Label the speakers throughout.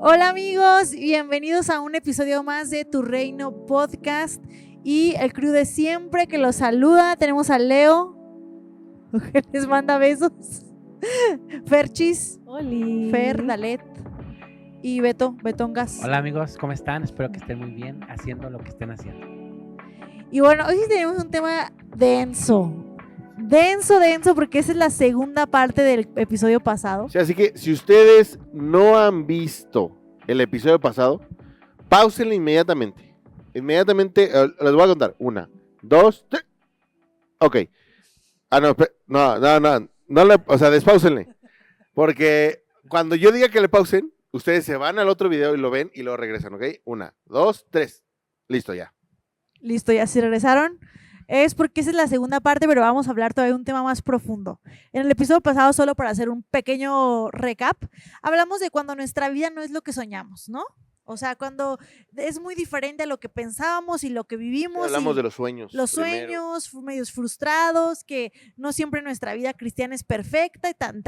Speaker 1: Hola amigos, bienvenidos a un episodio más de Tu Reino Podcast y el crew de siempre que los saluda. Tenemos a Leo, que les manda besos, Ferchis,
Speaker 2: Oli.
Speaker 1: Fer, Dalet y Betongas.
Speaker 3: Hola amigos, ¿cómo están? Espero que estén muy bien haciendo lo que estén haciendo.
Speaker 1: Y bueno, hoy sí tenemos un tema denso, porque esa es la segunda parte del episodio pasado.
Speaker 4: Sí, así que si ustedes no han visto el episodio pasado, páusenlo inmediatamente. Inmediatamente, les voy a contar. 1, 2, 3. Ok. Despáusenle. Porque cuando yo diga que le pausen, ustedes se van al otro video y lo ven y lo regresan, ¿ok? 1, 2, 3. Listo ya.
Speaker 1: Listo, ya si regresaron. Es porque esa es la segunda parte, pero vamos a hablar todavía de un tema más profundo. En el episodio pasado, solo para hacer un pequeño recap, hablamos de cuando nuestra vida no es lo que soñamos, ¿no? O sea, cuando es muy diferente a lo que pensábamos y lo que vivimos.
Speaker 4: Hablamos de los sueños.
Speaker 1: Los sueños, medios frustrados, que no siempre nuestra vida cristiana es perfecta y tan.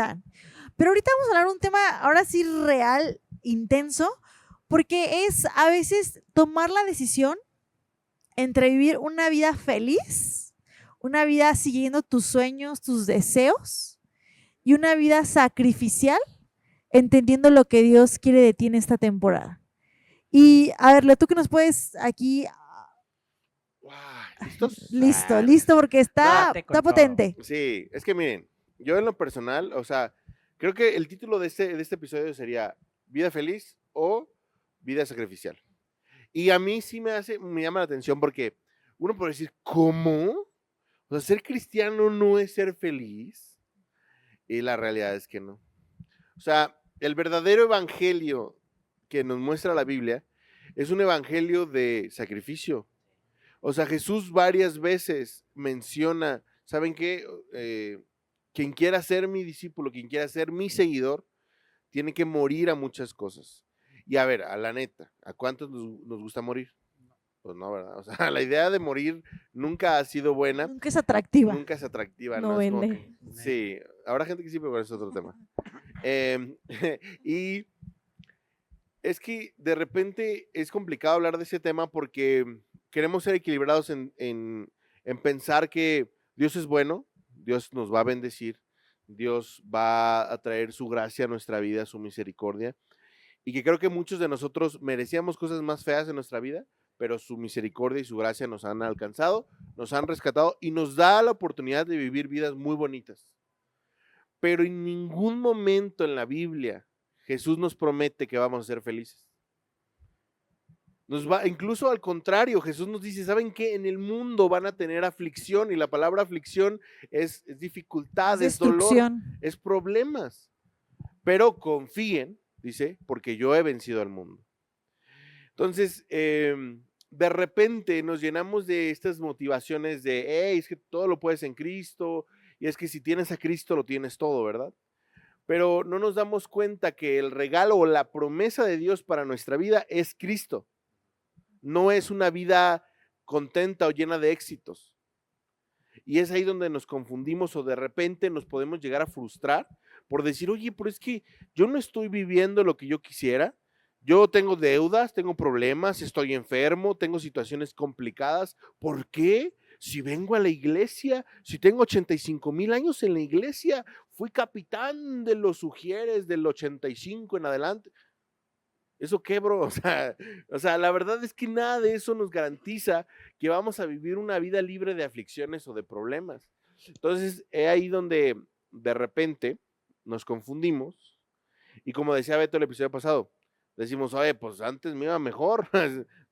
Speaker 1: Pero ahorita vamos a hablar de un tema, ahora sí, real, intenso, porque es a veces tomar la decisión entre vivir una vida feliz, una vida siguiendo tus sueños, tus deseos, y una vida sacrificial, entendiendo lo que Dios quiere de ti en esta temporada. Y a ver, Leo, tú que nos puedes aquí...
Speaker 4: ¿Listos?
Speaker 1: Listo, porque está potente.
Speaker 4: Sí, es que miren, yo en lo personal, o sea, creo que el título de este episodio sería ¿Vida feliz o vida sacrificial? Y a mí sí me llama la atención porque uno puede decir, ¿cómo? O sea, ser cristiano no es ser feliz. Y la realidad es que no. O sea, el verdadero evangelio que nos muestra la Biblia es un evangelio de sacrificio. O sea, Jesús varias veces menciona, ¿saben qué? Quien quiera ser mi discípulo, quien quiera ser mi seguidor, tiene que morir a muchas cosas. Y a ver, a la neta, ¿a cuántos nos gusta morir? Pues no, ¿verdad? O sea, la idea de morir nunca ha sido buena.
Speaker 1: Nunca es atractiva.
Speaker 2: No vende.
Speaker 4: Sí, habrá gente que sí, pero eso es otro tema. Y es que de repente es complicado hablar de ese tema porque queremos ser equilibrados en pensar que Dios es bueno, Dios nos va a bendecir, Dios va a traer su gracia a nuestra vida, su misericordia. Y que creo que muchos de nosotros merecíamos cosas más feas en nuestra vida, pero su misericordia y su gracia nos han alcanzado, nos han rescatado y nos da la oportunidad de vivir vidas muy bonitas. Pero en ningún momento en la Biblia Jesús nos promete que vamos a ser felices. Incluso al contrario, Jesús nos dice, ¿saben qué? En el mundo van a tener aflicción, y la palabra aflicción es dificultad, es dolor, es problemas. Pero confíen, dice, porque yo he vencido al mundo. Entonces, de repente nos llenamos de estas motivaciones de, hey, es que todo lo puedes en Cristo, y es que si tienes a Cristo lo tienes todo, ¿verdad? Pero no nos damos cuenta que el regalo o la promesa de Dios para nuestra vida es Cristo. No es una vida contenta o llena de éxitos. Y es ahí donde nos confundimos o de repente nos podemos llegar a frustrar por decir, oye, pero es que yo no estoy viviendo lo que yo quisiera. Yo tengo deudas, tengo problemas, estoy enfermo, tengo situaciones complicadas. ¿Por qué? Si vengo a la iglesia, si tengo 85,000 años en la iglesia, fui capitán de los Ujieres del 85 en adelante. ¿Eso qué, bro? O sea, la verdad es que nada de eso nos garantiza que vamos a vivir una vida libre de aflicciones o de problemas. Entonces, es ahí donde de repente nos confundimos y como decía Beto el episodio pasado, decimos, oye, pues antes me iba mejor.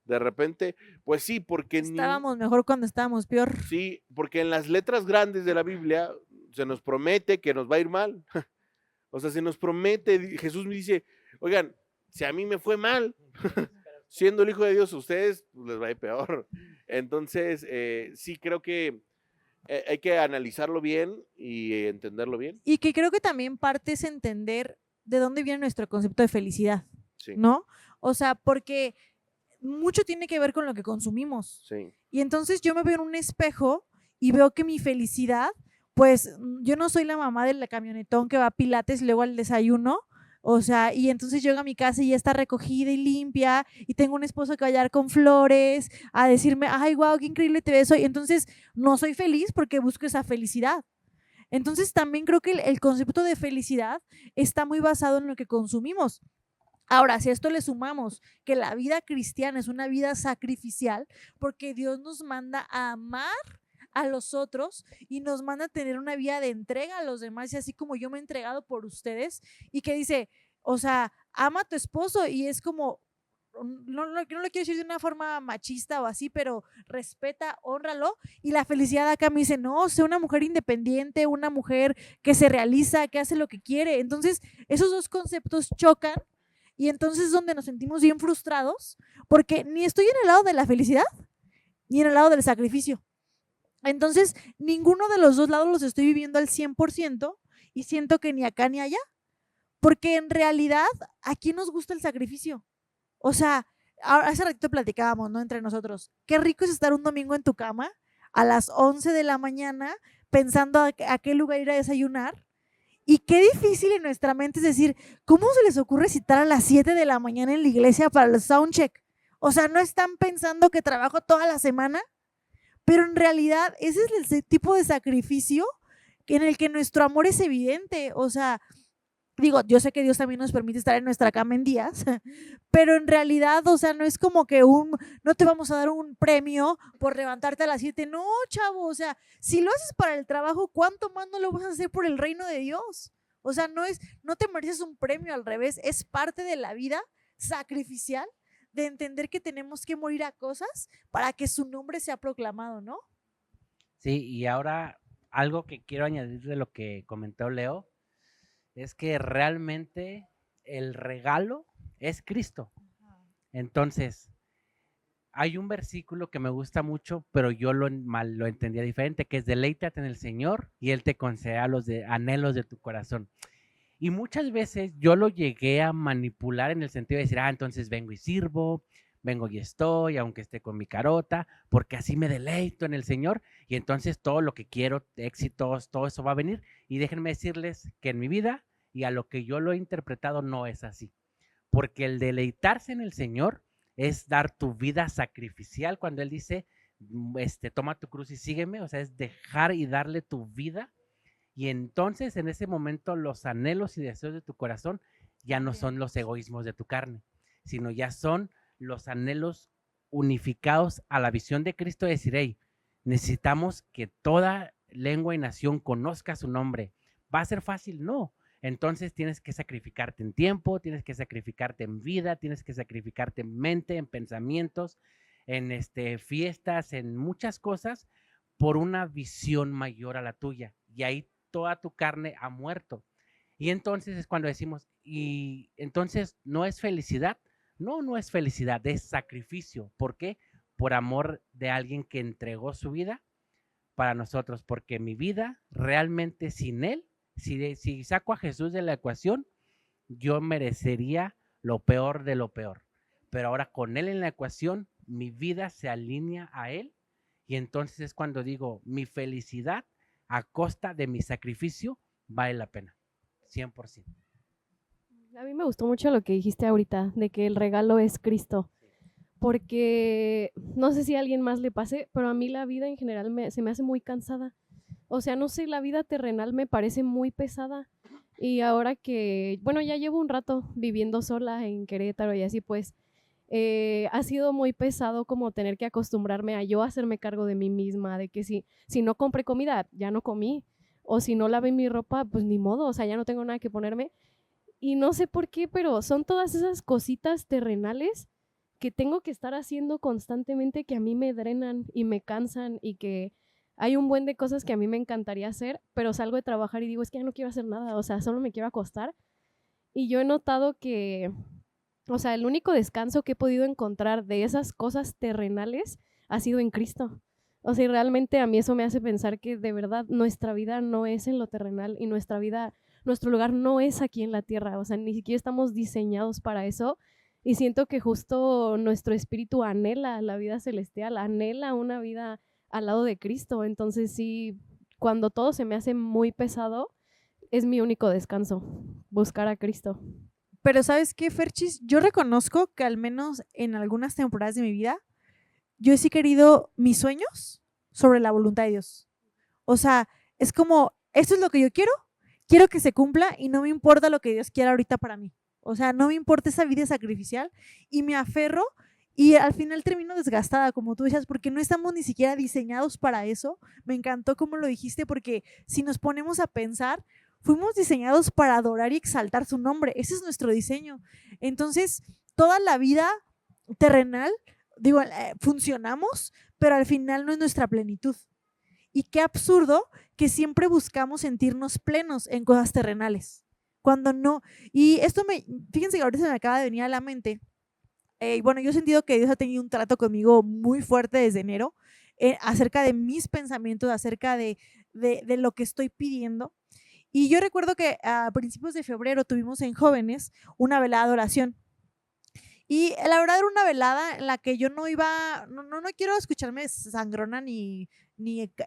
Speaker 4: De repente, pues sí, porque...
Speaker 1: Estábamos mejor cuando estábamos peor.
Speaker 4: Sí, porque en las letras grandes de la Biblia se nos promete que nos va a ir mal. O sea, se nos promete, Jesús me dice, oigan, si a mí me fue mal, siendo el Hijo de Dios, a ustedes pues, les va a ir peor. Entonces, sí creo que hay que analizarlo bien y entenderlo bien.
Speaker 1: Y que creo que también parte es entender de dónde viene nuestro concepto de felicidad,
Speaker 4: sí.
Speaker 1: ¿no? O sea, porque mucho tiene que ver con lo que consumimos.
Speaker 4: Sí.
Speaker 1: Y entonces yo me veo en un espejo y veo que mi felicidad, pues yo no soy la mamá del camionetón que va a Pilates y luego al desayuno, O sea, y entonces llego a mi casa y ya está recogida y limpia, y tengo un esposo que va a llegar con flores, a decirme, ay, wow, qué increíble te ves hoy. Entonces, no soy feliz porque busco esa felicidad. Entonces, también creo que el concepto de felicidad está muy basado en lo que consumimos. Ahora, si a esto le sumamos que la vida cristiana es una vida sacrificial, porque Dios nos manda a amar a los otros y nos manda a tener una vida de entrega a los demás, y así como yo me he entregado por ustedes, y que dice, o sea, ama a tu esposo, y es como, no lo quiero decir de una forma machista o así, pero respeta, hónralo, y la felicidad acá me dice, no, sé una mujer independiente, una mujer que se realiza, que hace lo que quiere. Entonces, esos dos conceptos chocan, y entonces es donde nos sentimos bien frustrados, porque ni estoy en el lado de la felicidad, ni en el lado del sacrificio. Entonces, ninguno de los dos lados los estoy viviendo al 100%, y siento que ni acá ni allá, porque en realidad, ¿a quién nos gusta el sacrificio? O sea, hace ratito platicábamos, ¿no? Entre nosotros, qué rico es estar un domingo en tu cama a las 11 de la mañana pensando a qué lugar ir a desayunar, y qué difícil en nuestra mente es decir, ¿cómo se les ocurre citar a las 7 de la mañana en la iglesia para el soundcheck? O sea, ¿no están pensando que trabajo toda la semana? Pero en realidad ese es el tipo de sacrificio en el que nuestro amor es evidente. O sea, digo, yo sé que Dios también nos permite estar en nuestra cama en días, pero en realidad, o sea, no es como que no te vamos a dar un premio por levantarte a las 7. No, chavo, o sea, si lo haces para el trabajo, ¿cuánto más no lo vas a hacer por el reino de Dios? O sea, no te mereces un premio, al revés, es parte de la vida sacrificial, de entender que tenemos que morir a cosas para que su nombre sea proclamado, ¿no?
Speaker 3: Sí, y ahora algo que quiero añadir de lo que comentó Leo, es que realmente el regalo es Cristo. Entonces, hay un versículo que me gusta mucho, pero yo lo entendía diferente, que es deleítate en el Señor y Él te concederá los anhelos de tu corazón. Y muchas veces yo lo llegué a manipular en el sentido de decir, entonces vengo y sirvo, vengo y estoy, aunque esté con mi carota, porque así me deleito en el Señor, y entonces todo lo que quiero, éxitos, todo eso va a venir. Y déjenme decirles que en mi vida y a lo que yo lo he interpretado no es así, porque el deleitarse en el Señor es dar tu vida sacrificial. Cuando Él dice, toma tu cruz y sígueme, o sea, es dejar y darle tu vida. Y entonces en ese momento los anhelos y deseos de tu corazón ya no son los egoísmos de tu carne, sino ya son los anhelos unificados a la visión de Cristo, de decir, hey, necesitamos que toda lengua y nación conozca su nombre. ¿Va a ser fácil? No. Entonces tienes que sacrificarte en tiempo, tienes que sacrificarte en vida, tienes que sacrificarte en mente, en pensamientos, en fiestas, en muchas cosas, por una visión mayor a la tuya. Y ahí toda tu carne ha muerto. Y entonces es cuando decimos, y entonces no es felicidad. No, no es felicidad, es sacrificio. ¿Por qué? Por amor de alguien que entregó su vida para nosotros, porque mi vida realmente sin Él, si saco a Jesús de la ecuación, yo merecería lo peor de lo peor. Pero ahora con Él en la ecuación, mi vida se alinea a Él, y entonces es cuando digo, mi felicidad a costa de mi sacrificio vale la pena, 100%.
Speaker 5: A mí me gustó mucho lo que dijiste ahorita, de que el regalo es Cristo, porque no sé si a alguien más le pase, pero a mí la vida en general se me hace muy cansada. O sea, no sé, la vida terrenal me parece muy pesada. Y ahora que, bueno, ya llevo un rato viviendo sola en Querétaro y así, pues ha sido muy pesado como tener que acostumbrarme a yo hacerme cargo de mí misma, de que si no compré comida, ya no comí, o si no lavé mi ropa, pues ni modo, o sea, ya no tengo nada que ponerme. Y no sé por qué, pero son todas esas cositas terrenales que tengo que estar haciendo constantemente, que a mí me drenan y me cansan, y que hay un buen de cosas que a mí me encantaría hacer, pero salgo de trabajar y digo, es que ya no quiero hacer nada, o sea, solo me quiero acostar. Y yo he notado que, o sea, el único descanso que he podido encontrar de esas cosas terrenales ha sido en Cristo. O sea, y realmente a mí eso me hace pensar que de verdad nuestra vida no es en lo terrenal, y nuestra vida, nuestro lugar no es aquí en la tierra. O sea, ni siquiera estamos diseñados para eso. Y siento que justo nuestro espíritu anhela la vida celestial, anhela una vida al lado de Cristo. Entonces sí, cuando todo se me hace muy pesado, es mi único descanso, buscar a Cristo.
Speaker 1: Pero ¿sabes qué, Ferchis? Yo reconozco que al menos en algunas temporadas de mi vida, yo sí he querido mis sueños sobre la voluntad de Dios. O sea, es como, esto es lo que yo quiero que se cumpla y no me importa lo que Dios quiera ahorita para mí. O sea, no me importa esa vida sacrificial y me aferro y al final termino desgastada, como tú decías, porque no estamos ni siquiera diseñados para eso. Me encantó cómo lo dijiste, porque si nos ponemos a pensar, fuimos diseñados para adorar y exaltar su nombre. Ese es nuestro diseño. Entonces, toda la vida terrenal, digo, funcionamos, pero al final no es nuestra plenitud. Y qué absurdo que siempre buscamos sentirnos plenos en cosas terrenales, cuando no. Y esto fíjense que ahorita se me acaba de venir a la mente. Bueno, yo he sentido que Dios ha tenido un trato conmigo muy fuerte desde enero, acerca de mis pensamientos, acerca de lo que estoy pidiendo. Y yo recuerdo que a principios de febrero tuvimos en Jóvenes una velada de oración. Y la verdad era una velada en la que yo no iba, no quiero escucharme sangrona ni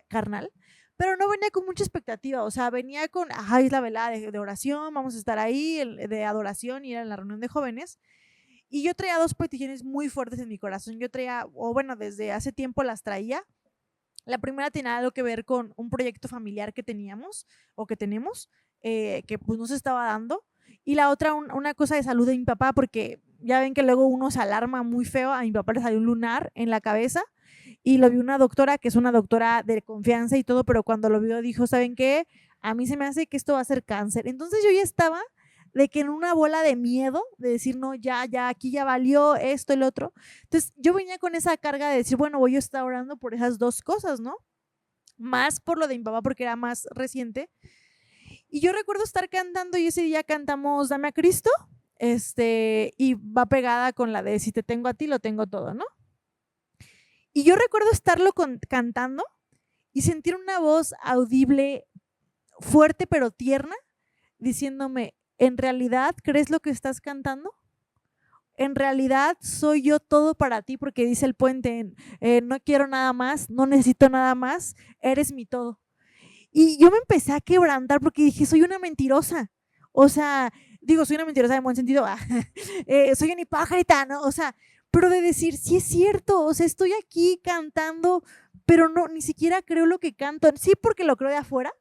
Speaker 1: carnal, pero no venía con mucha expectativa. O sea, venía con, es la velada de oración, vamos a estar ahí, de adoración, y era en la reunión de jóvenes. Y yo traía dos peticiones muy fuertes en mi corazón. Yo traía, o bueno, desde hace tiempo las traía. La primera tenía algo que ver con un proyecto familiar que teníamos o que tenemos, que pues no se estaba dando. Y la otra, una cosa de salud de mi papá, porque ya ven que luego uno se alarma muy feo. A mi papá le salió un lunar en la cabeza y lo vio una doctora, que es una doctora de confianza y todo, pero cuando lo vio dijo, ¿saben qué? A mí se me hace que esto va a ser cáncer. Entonces yo ya estaba de que en una bola de miedo, de decir, no, ya, aquí ya valió esto, el otro. Entonces yo venía con esa carga de decir, bueno, voy a estar orando por esas dos cosas, ¿no? Más por lo de mi papá, porque era más reciente. Y yo recuerdo estar cantando, y ese día cantamos Dame a Cristo, y va pegada con la de si te tengo a ti, lo tengo todo, ¿no? Y yo recuerdo estarlo cantando y sentir una voz audible, fuerte pero tierna, diciéndome, ¿en realidad crees lo que estás cantando? ¿En realidad soy yo todo para ti? Porque dice el puente, no quiero nada más, no necesito nada más, eres mi todo. Y yo me empecé a quebrantar porque dije, soy una mentirosa. O sea, digo, soy una mentirosa en buen sentido, soy una hipócrita, ¿no? O sea, pero de decir, sí es cierto, o sea, estoy aquí cantando, pero no, ni siquiera creo lo que canto. Sí, porque lo creo de afuera,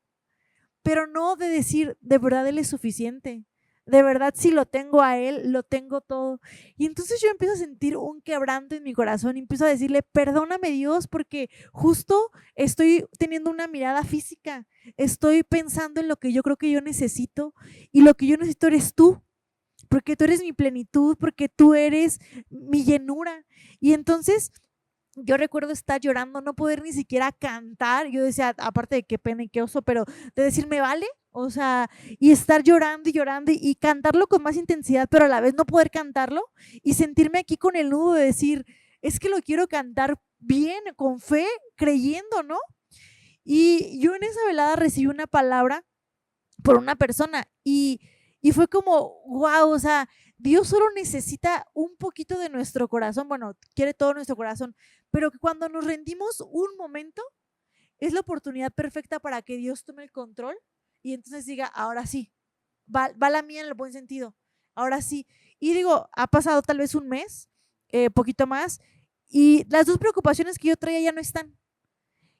Speaker 1: pero no de decir, de verdad Él es suficiente. De verdad, si lo tengo a Él, lo tengo todo. Y entonces yo empiezo a sentir un quebranto en mi corazón y empiezo a decirle, perdóname Dios, porque justo estoy teniendo una mirada física. Estoy pensando en lo que yo creo que yo necesito, y lo que yo necesito eres tú, porque tú eres mi plenitud, porque tú eres mi llenura. Y entonces yo recuerdo estar llorando, no poder ni siquiera cantar. Yo decía, aparte de qué pena y qué oso, pero de decir, ¿me vale? O sea, y estar llorando y llorando y cantarlo con más intensidad, pero a la vez no poder cantarlo y sentirme aquí con el nudo de decir, es que lo quiero cantar bien, con fe, creyendo, ¿no? Y yo en esa velada recibí una palabra por una persona y fue como, wow, o sea, Dios solo necesita un poquito de nuestro corazón, bueno, quiere todo nuestro corazón, pero que cuando nos rendimos un momento, es la oportunidad perfecta para que Dios tome el control y entonces diga, ahora sí, va la mía en el buen sentido, ahora sí. Y digo, ha pasado tal vez un mes, poquito más, y las dos preocupaciones que yo traía ya no están.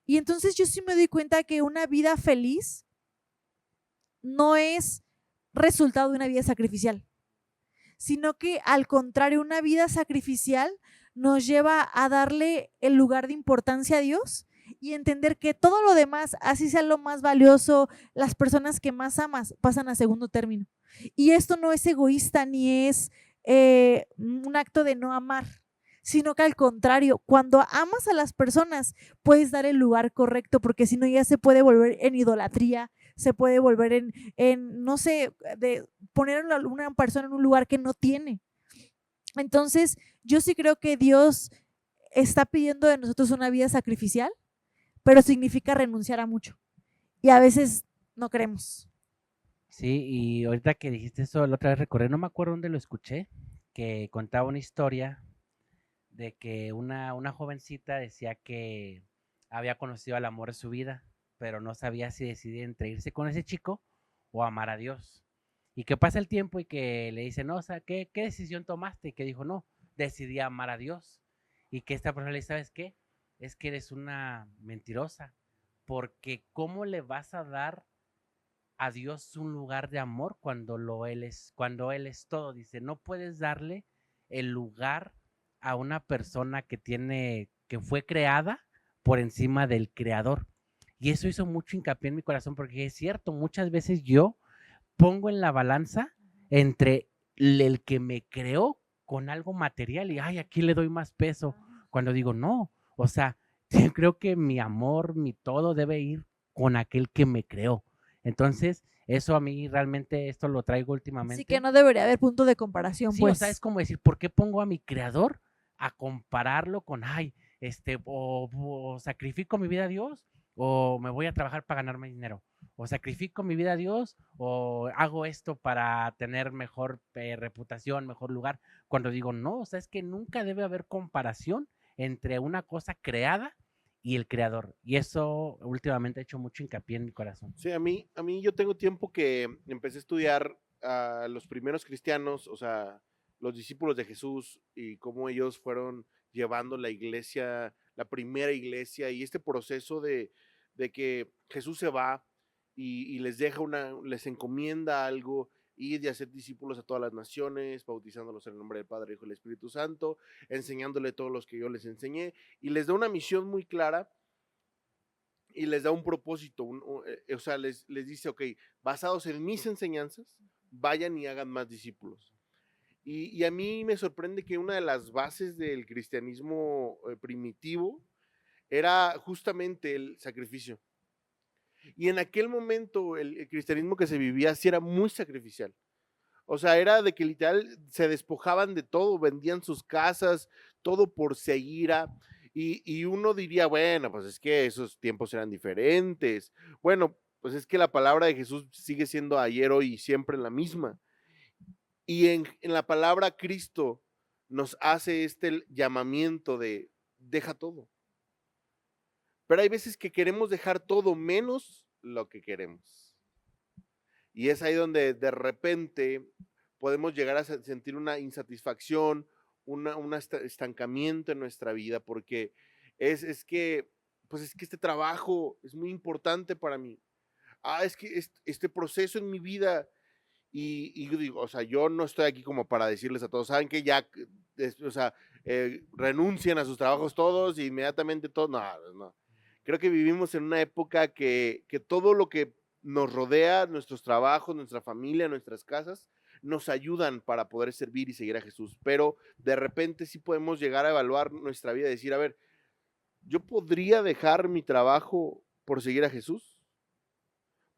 Speaker 1: Y entonces yo sí me doy cuenta que una vida feliz no es resultado de una vida sacrificial, sino que al contrario, una vida sacrificial nos lleva a darle el lugar de importancia a Dios y entender que todo lo demás, así sea lo más valioso, las personas que más amas pasan a segundo término. Y esto no es egoísta ni es un acto de no amar, sino que al contrario, cuando amas a las personas puedes dar el lugar correcto, porque si no ya se puede volver en idolatría, se puede volver en no sé, de poner a una persona en un lugar que no tiene. Entonces, yo sí creo que Dios está pidiendo de nosotros una vida sacrificial, pero significa renunciar a mucho. Y a veces no queremos.
Speaker 3: Sí, y ahorita que dijiste eso, la otra vez recordé, no me acuerdo dónde lo escuché, que contaba una historia de que una jovencita decía que había conocido al amor de su vida, pero no sabía si decidir entre irse con ese chico o amar a Dios. Y que pasa el tiempo y que le dice, no, o sea, ¿qué decisión tomaste? Y que dijo, no, decidí amar a Dios. Y que esta persona le dice, ¿sabes qué? Es que eres una mentirosa, porque ¿cómo le vas a dar a Dios un lugar de amor cuando Él es todo? Dice, no puedes darle el lugar a una persona que fue creada por encima del creador. Y eso hizo mucho hincapié en mi corazón, porque es cierto, muchas veces yo pongo en la balanza entre el que me creó con algo material y, ay, aquí le doy más peso, cuando digo, no, o sea, yo creo que mi amor, mi todo debe ir con aquel que me creó. Entonces, eso a mí realmente, esto lo traigo últimamente.
Speaker 1: Sí, que no debería haber punto de comparación,
Speaker 3: sí,
Speaker 1: pues.
Speaker 3: O sea, es como decir, ¿por qué pongo a mi creador a compararlo con, ay, o sacrifico mi vida a Dios, o me voy a trabajar para ganarme dinero, o sacrifico mi vida a Dios, o hago esto para tener mejor reputación, mejor lugar? Cuando digo, no, o sea, es que nunca debe haber comparación entre una cosa creada y el creador. Y eso últimamente ha hecho mucho hincapié en mi corazón.
Speaker 4: Sí, a mí yo tengo tiempo que empecé a estudiar a los primeros cristianos, o sea, los discípulos de Jesús y cómo ellos fueron llevando la iglesia, la primera iglesia, y este proceso de que Jesús se va y les deja les encomienda algo, ir y hacer discípulos a todas las naciones, bautizándolos en el nombre del Padre, Hijo y del Espíritu Santo, enseñándole todos los que yo les enseñé, y les da una misión muy clara y les da un propósito, o sea, les dice, ok, basados en mis enseñanzas, vayan y hagan más discípulos. Y a mí me sorprende que una de las bases del cristianismo primitivo era justamente el sacrificio. Y en aquel momento el cristianismo que se vivía sí era muy sacrificial. O sea, era de que literal se despojaban de todo, vendían sus casas, todo por seguir a... Y uno diría, bueno, pues es que esos tiempos eran diferentes. Bueno, pues es que la palabra de Jesús sigue siendo ayer, hoy y siempre la misma. Y en la palabra Cristo nos hace este llamamiento de deja todo. Pero hay veces que queremos dejar todo menos lo que queremos. Y es ahí donde de repente podemos llegar a sentir una insatisfacción, un estancamiento en nuestra vida, porque es que este trabajo es muy importante para mí. Es que este proceso en mi vida, y yo digo, o sea, yo no estoy aquí como para decirles a todos, saben que ya, o sea, renuncien a sus trabajos todos, e inmediatamente todos, no. Creo que vivimos en una época que todo lo que nos rodea, nuestros trabajos, nuestra familia, nuestras casas, nos ayudan para poder servir y seguir a Jesús. Pero de repente sí podemos llegar a evaluar nuestra vida y decir, a ver, ¿yo podría dejar mi trabajo por seguir a Jesús?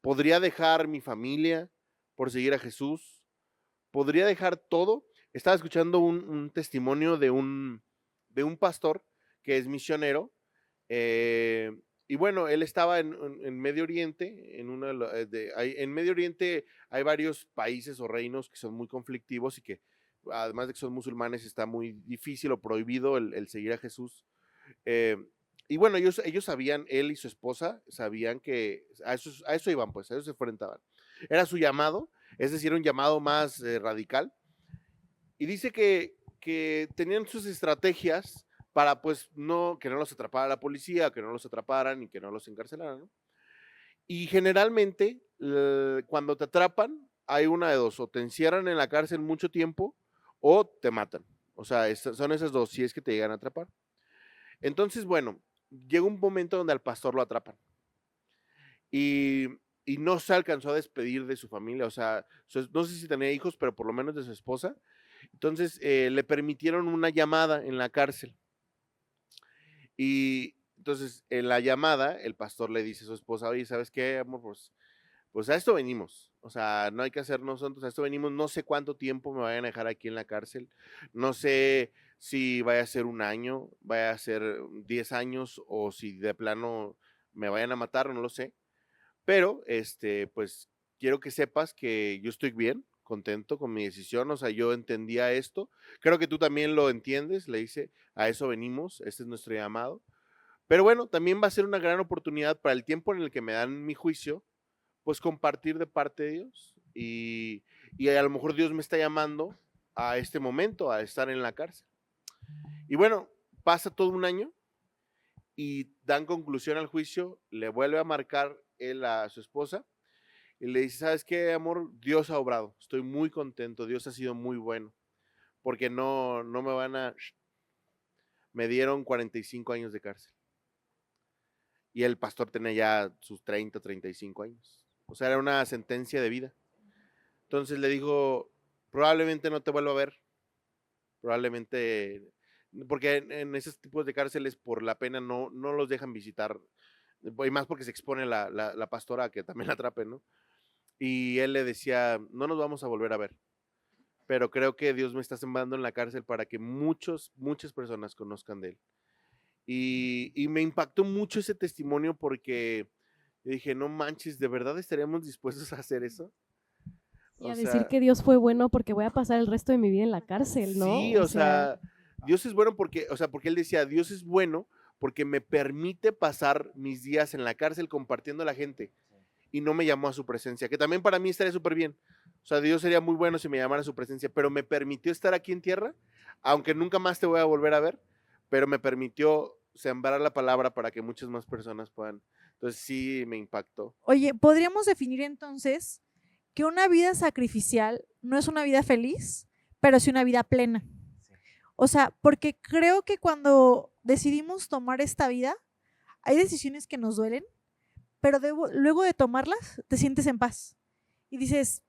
Speaker 4: ¿Podría dejar mi familia por seguir a Jesús? ¿Podría dejar todo? Estaba escuchando un testimonio de un pastor que es misionero. Y bueno, él estaba en Medio Oriente, en Medio Oriente hay varios países o reinos que son muy conflictivos y que además de que son musulmanes está muy difícil o prohibido el seguir a Jesús. Y bueno, ellos sabían, él y su esposa sabían que a eso iban, pues, a eso se enfrentaban. Era su llamado, es decir, un llamado más radical. Y dice que tenían sus estrategias para pues que no los atrapara la policía, que no los atraparan y que no los encarcelaran, ¿no? Y generalmente cuando te atrapan hay una de dos, o te encierran en la cárcel mucho tiempo o te matan. O sea, son esas dos, si es que te llegan a atrapar. Entonces, bueno, llega un momento donde al pastor lo atrapan y no se alcanzó a despedir de su familia, o sea, no sé si tenía hijos, pero por lo menos de su esposa. Entonces le permitieron una llamada en la cárcel. Y entonces en la llamada el pastor le dice a su esposa, oye, ¿sabes qué, amor? Pues a esto venimos, o sea, no hay que hacer nosotros, a esto venimos, no sé cuánto tiempo me vayan a dejar aquí en la cárcel, no sé si vaya a ser un año, vaya a ser 10 años o si de plano me vayan a matar, no lo sé, pero pues quiero que sepas que yo estoy bien, contento con mi decisión, o sea, yo entendía esto, creo que tú también lo entiendes, le dice, a eso venimos, este es nuestro llamado, pero bueno, también va a ser una gran oportunidad para el tiempo en el que me dan mi juicio, pues compartir de parte de Dios y a lo mejor Dios me está llamando a este momento, a estar en la cárcel. Y bueno, pasa todo un año y dan conclusión al juicio, le vuelve a marcar él a su esposa y le dice, ¿sabes qué, amor? Dios ha obrado, estoy muy contento, Dios ha sido muy bueno, porque no me van a... Me dieron 45 años de cárcel. Y el pastor tenía ya sus 30, 35 años. O sea, era una sentencia de vida. Entonces le dijo, probablemente no te vuelva a ver, probablemente, porque en esos tipos de cárceles por la pena no los dejan visitar, y más porque se expone la pastora a que también la atrapen, ¿no? Y él le decía, no nos vamos a volver a ver, pero creo que Dios me está sembrando en la cárcel para que muchas personas conozcan de él. Y me impactó mucho ese testimonio porque dije, no manches, ¿de verdad estaríamos dispuestos a hacer eso?
Speaker 5: Y a decir que Dios fue bueno porque voy a pasar el resto de mi vida en la cárcel, ¿no?
Speaker 4: Sí, o sea, Dios es bueno porque él decía, Dios es bueno porque me permite pasar mis días en la cárcel compartiendo a la gente y no me llamó a su presencia, que también para mí estaría súper bien. O sea, Dios sería muy bueno si me llamara a su presencia, pero me permitió estar aquí en tierra, aunque nunca más te voy a volver a ver, pero me permitió sembrar la palabra para que muchas más personas puedan. Entonces sí me impactó.
Speaker 1: Oye, ¿podríamos definir entonces que una vida sacrificial no es una vida feliz, pero sí una vida plena? O sea, porque creo que cuando decidimos tomar esta vida, hay decisiones que nos duelen, pero luego de tomarlas, te sientes en paz. Y dices,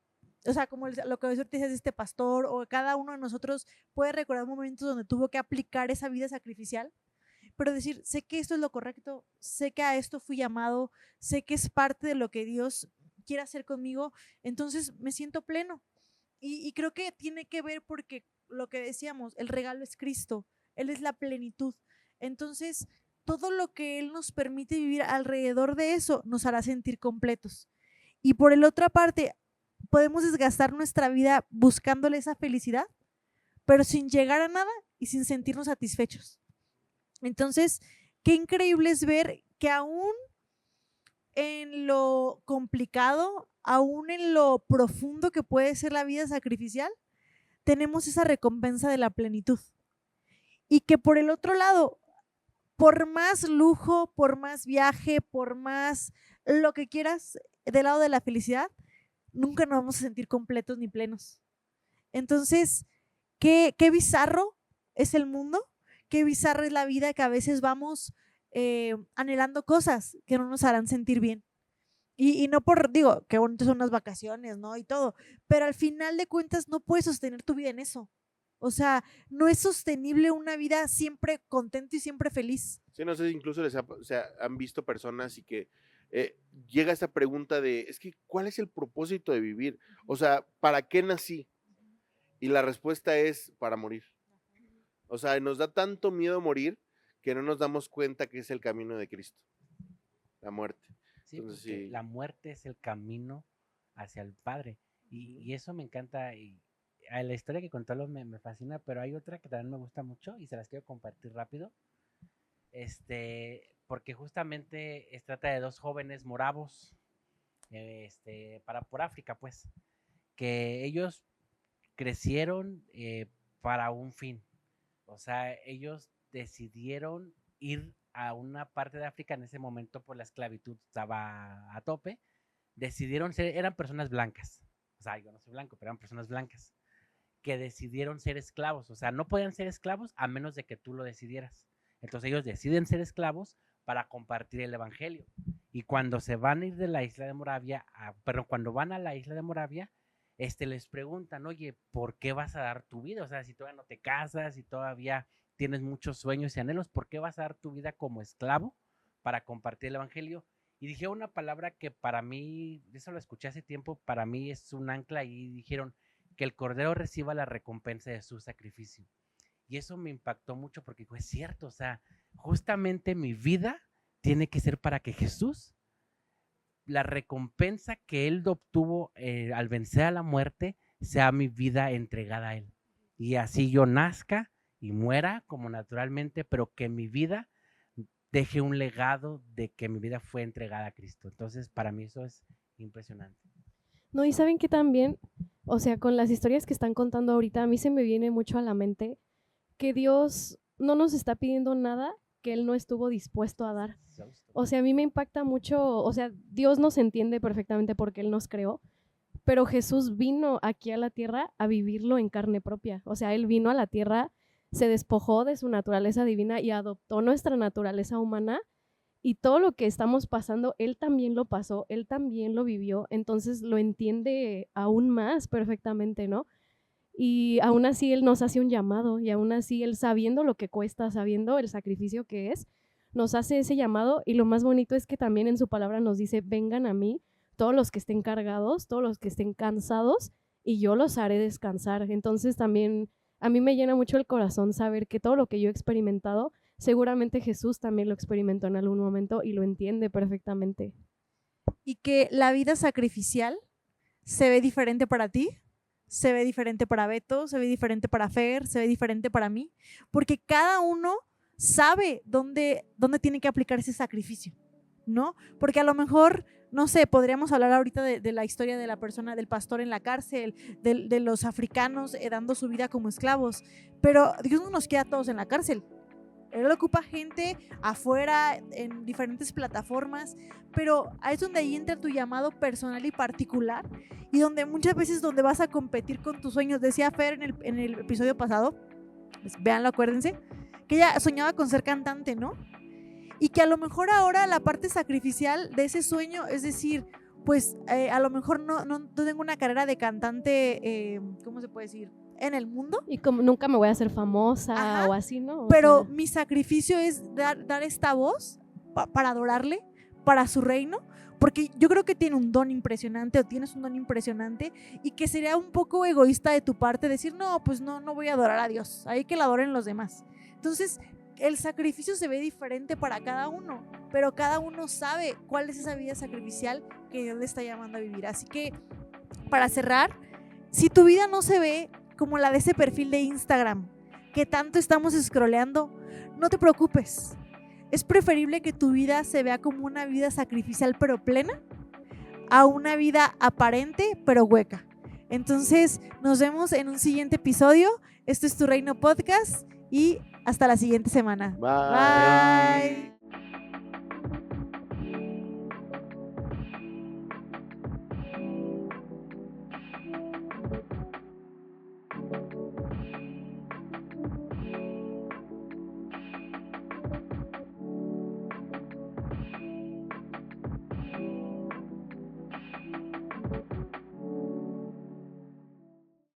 Speaker 1: o sea, como lo que dices de este pastor, o cada uno de nosotros puede recordar momentos donde tuvo que aplicar esa vida sacrificial, pero decir, sé que esto es lo correcto, sé que a esto fui llamado, sé que es parte de lo que Dios quiere hacer conmigo, entonces me siento pleno. Y creo que tiene que ver porque lo que decíamos, el regalo es Cristo, Él es la plenitud. Entonces, todo lo que Él nos permite vivir alrededor de eso nos hará sentir completos. Y por la otra parte, podemos desgastar nuestra vida buscándole esa felicidad, pero sin llegar a nada y sin sentirnos satisfechos. Entonces, qué increíble es ver que aún en lo complicado, aún en lo profundo que puede ser la vida sacrificial, tenemos esa recompensa de la plenitud. Y que por el otro lado, por más lujo, por más viaje, por más lo que quieras del lado de la felicidad, nunca nos vamos a sentir completos ni plenos. Entonces, qué bizarro es el mundo, qué bizarra es la vida, que a veces vamos anhelando cosas que no nos harán sentir bien. Y no por, digo, qué bonitas son las vacaciones, ¿no? Y todo, pero al final de cuentas no puedes sostener tu vida en eso. O sea, no es sostenible una vida siempre contento y siempre feliz.
Speaker 4: Sí, no sé, incluso han visto personas y que llega esa pregunta de, es que, ¿cuál es el propósito de vivir? O sea, ¿para qué nací? Y la respuesta es, para morir. O sea, nos da tanto miedo morir que no nos damos cuenta que es el camino de Cristo, la muerte.
Speaker 3: Sí,
Speaker 4: entonces,
Speaker 3: sí. La muerte es el camino hacia el Padre. Y eso me encanta. Y la historia que contó me fascina, pero hay otra que también me gusta mucho y se las quiero compartir rápido. Porque justamente trata de dos jóvenes moravos por África, pues, que ellos crecieron para un fin. O sea, ellos decidieron ir a una parte de África. En ese momento, pues la esclavitud estaba a tope. Decidieron eran personas blancas. O sea, yo no soy blanco, pero eran personas blancas que decidieron ser esclavos. O sea, no podían ser esclavos a menos de que tú lo decidieras. Entonces ellos deciden ser esclavos para compartir el evangelio. Y cuando se van a ir de la isla de Moravia, cuando van a la isla de Moravia, les preguntan, oye, ¿por qué vas a dar tu vida? O sea, si todavía no te casas, si todavía tienes muchos sueños y anhelos, ¿por qué vas a dar tu vida como esclavo para compartir el evangelio? Y dijeron una palabra que para mí, eso lo escuché hace tiempo, para mí es un ancla, y dijeron que el Cordero reciba la recompensa de su sacrificio. Y eso me impactó mucho porque es cierto, o sea, justamente mi vida tiene que ser para que Jesús, la recompensa que Él obtuvo al vencer a la muerte, sea mi vida entregada a Él. Y así yo nazca y muera como naturalmente, pero que mi vida deje un legado de que mi vida fue entregada a Cristo. Entonces, para mí eso es impresionante.
Speaker 5: No, y saben que también, o sea, con las historias que están contando ahorita, a mí se me viene mucho a la mente que Dios no nos está pidiendo nada que Él no estuvo dispuesto a dar. O sea, a mí me impacta mucho, o sea, Dios nos entiende perfectamente porque Él nos creó, pero Jesús vino aquí a la tierra a vivirlo en carne propia. O sea, Él vino a la tierra, se despojó de su naturaleza divina y adoptó nuestra naturaleza humana, y todo lo que estamos pasando, Él también lo pasó, Él también lo vivió, entonces lo entiende aún más perfectamente, ¿no? Y aún así Él nos hace un llamado, y aún así Él, sabiendo lo que cuesta, sabiendo el sacrificio que es, nos hace ese llamado. Y lo más bonito es que también en su palabra nos dice: vengan a mí todos los que estén cargados, todos los que estén cansados, y yo los haré descansar. Entonces también a mí me llena mucho el corazón saber que todo lo que yo he experimentado, seguramente Jesús también lo experimentó en algún momento y lo entiende perfectamente.
Speaker 1: Y que la vida sacrificial se ve diferente para ti, se ve diferente para Beto, se ve diferente para Fer, se ve diferente para mí, porque cada uno sabe dónde tiene que aplicar ese sacrificio, ¿no? Porque a lo mejor, no sé, podríamos hablar ahorita de la historia de la persona, del pastor en la cárcel, de los africanos dando su vida como esclavos, pero Dios no nos queda a todos en la cárcel. Él ocupa gente afuera en diferentes plataformas, pero es donde ahí entra tu llamado personal y particular, y donde muchas veces donde vas a competir con tus sueños. Decía Fer en el episodio pasado, pues, véanlo, acuérdense, que ella soñaba con ser cantante, ¿no? Y que a lo mejor ahora la parte sacrificial de ese sueño es decir, pues a lo mejor no tengo una carrera de cantante, ¿cómo se puede decir?, en el mundo.
Speaker 5: Y como nunca me voy a hacer famosa.
Speaker 1: Ajá,
Speaker 5: o así, ¿no?
Speaker 1: pero mi sacrificio es dar esta voz para adorarle, para su reino, porque yo creo que tiene un don impresionante, o tienes un don impresionante, y que sería un poco egoísta de tu parte decir: no, pues no voy a adorar a Dios, hay que la adoren los demás. Entonces el sacrificio se ve diferente para cada uno, pero cada uno sabe cuál es esa vida sacrificial que Dios le está llamando a vivir. Así que, para cerrar, si tu vida no se ve como la de ese perfil de Instagram que tanto estamos scrolleando, no te preocupes. Es preferible que tu vida se vea como una vida sacrificial pero plena, a una vida aparente pero hueca. Entonces, nos vemos en un siguiente episodio. Esto es Tu Reino Podcast y hasta la siguiente semana.
Speaker 4: Bye.
Speaker 1: Bye.